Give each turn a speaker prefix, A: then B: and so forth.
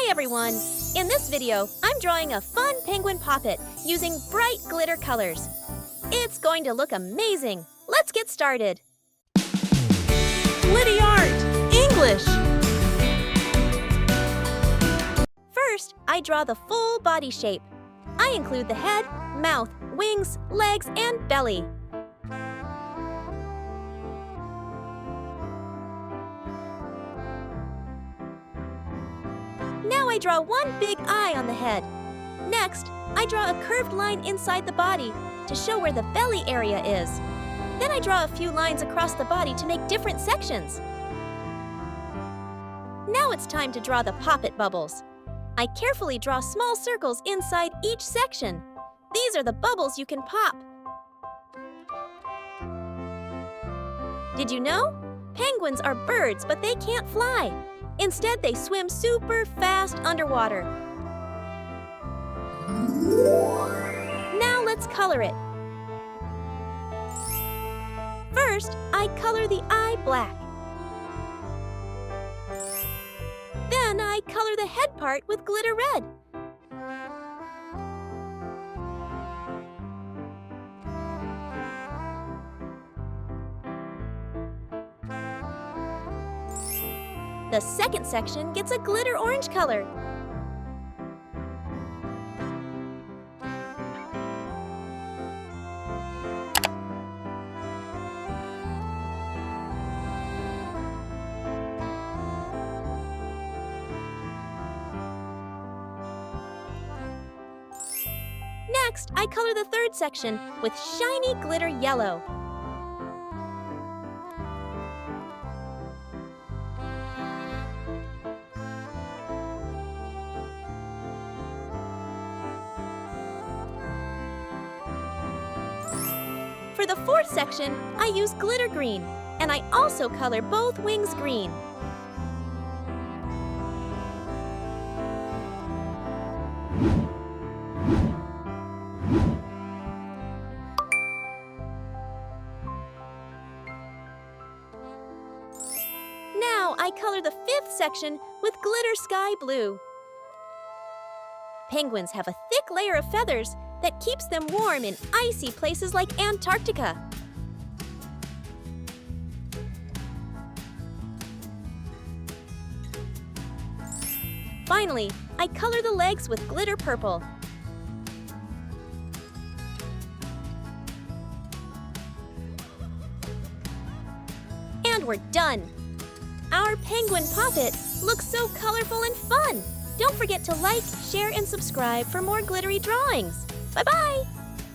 A: Hey everyone! In this video, I'm drawing a fun penguin poppet using bright glitter colors. It's going to look amazing! Let's get started! Glitty Art English! First, I draw the full body shape. I include the head, mouth, wings, legs, and belly. Now I draw one big eye on the head. Next, I draw a curved line inside the body to show where the belly area is. Then I draw a few lines across the body to make different sections. Now it's time to draw the poppet bubbles. I carefully draw small circles inside each section. These are the bubbles you can pop. Did you know? Penguins are birds, but they can't fly. Instead, they swim super fast underwater. Now let's color it. First, I color the eye black. Then I color the head part with glitter red. The second section gets a glitter orange color. Next, I color the third section with shiny glitter yellow. For the fourth section, I use glitter green, and I also color both wings green. Now I color the fifth section with glitter sky blue. Penguins have a thick layer of feathers that keeps them warm in icy places like Antarctica. Finally, I color the legs with glitter purple. And we're done! Our penguin poppet looks so colorful and fun! Don't forget to like, share, and subscribe for more glittery drawings. Bye-bye!